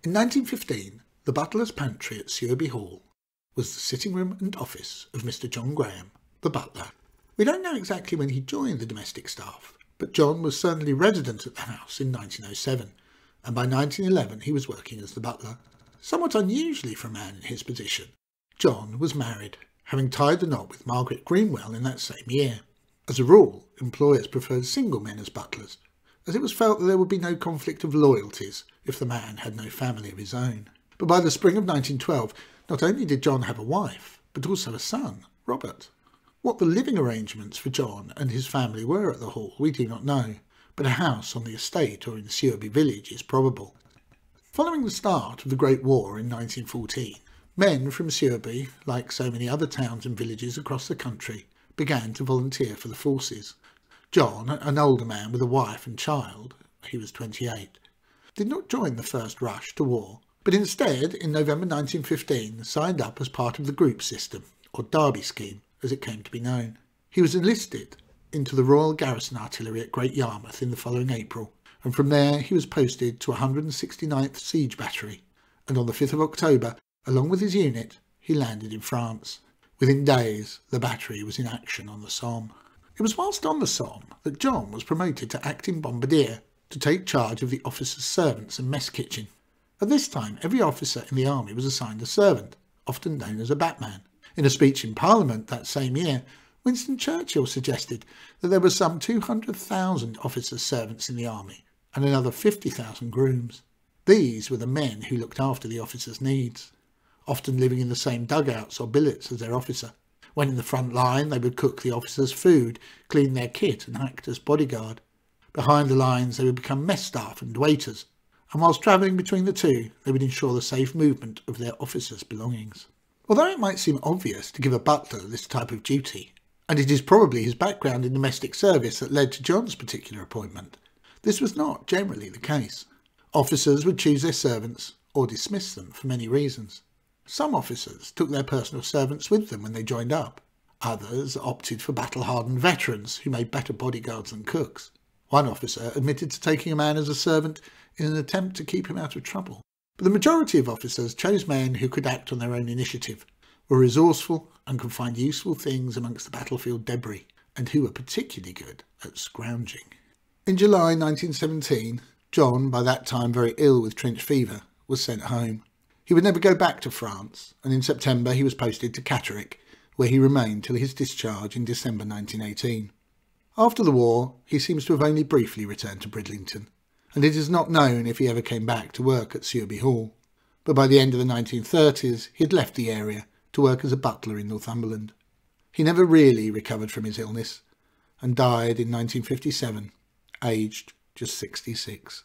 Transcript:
In 1915, the butler's pantry at Sewerby Hall was the sitting room and office of Mr. John Graham, the butler. We don't know exactly when he joined the domestic staff, but John was certainly resident at the house in 1907, and by 1911 he was working as the butler. Somewhat unusually for a man in his position, John was married, having tied the knot with Margaret Greenwell in that same year. As a rule, employers preferred single men as butlers, as it was felt that there would be no conflict of loyalties if the man had no family of his own. But by the spring of 1912, not only did John have a wife, but also a son, Robert. What the living arrangements for John and his family were at the Hall we do not know, but a house on the estate or in Sewerby village is probable. Following the start of the Great War in 1914, men from Sewerby, like so many other towns and villages across the country, began to volunteer for the forces. John, an older man with a wife and child, he was 28, did not join the first rush to war, but instead, in November 1915, signed up as part of the group system, or Derby Scheme, as it came to be known. He was enlisted into the Royal Garrison Artillery at Great Yarmouth in the following April, and from there he was posted to 169th Siege Battery, and on the 5th of October, along with his unit, he landed in France. Within days, the battery was in action on the Somme. It was whilst on the Somme that John was promoted to acting bombardier to take charge of the officers' servants and mess kitchen. At this time, every officer in the army was assigned a servant, often known as a batman. In a speech in Parliament that same year, Winston Churchill suggested that there were some 200,000 officers' servants in the army and another 50,000 grooms. These were the men who looked after the officers' needs, often living in the same dugouts or billets as their officer. When in the front line, they would cook the officers' food, clean their kit and act as bodyguard. Behind the lines, they would become mess staff and waiters, and whilst travelling between the two, they would ensure the safe movement of their officers' belongings. Although it might seem obvious to give a butler this type of duty, and it is probably his background in domestic service that led to John's particular appointment, this was not generally the case. Officers would choose their servants or dismiss them for many reasons. Some officers took their personal servants with them when they joined up. Others opted for battle-hardened veterans who made better bodyguards than cooks. One officer admitted to taking a man as a servant in an attempt to keep him out of trouble. But the majority of officers chose men who could act on their own initiative, were resourceful and could find useful things amongst the battlefield debris, and who were particularly good at scrounging. In July 1917, John, by that time very ill with trench fever, was sent home. He would never go back to France, and in September he was posted to Catterick, where he remained till his discharge in December 1918. After the war, he seems to have only briefly returned to Bridlington, and it is not known if he ever came back to work at Sewerby Hall. But by the end of the 1930s, he had left the area to work as a butler in Northumberland. He never really recovered from his illness, and died in 1957, aged just 66.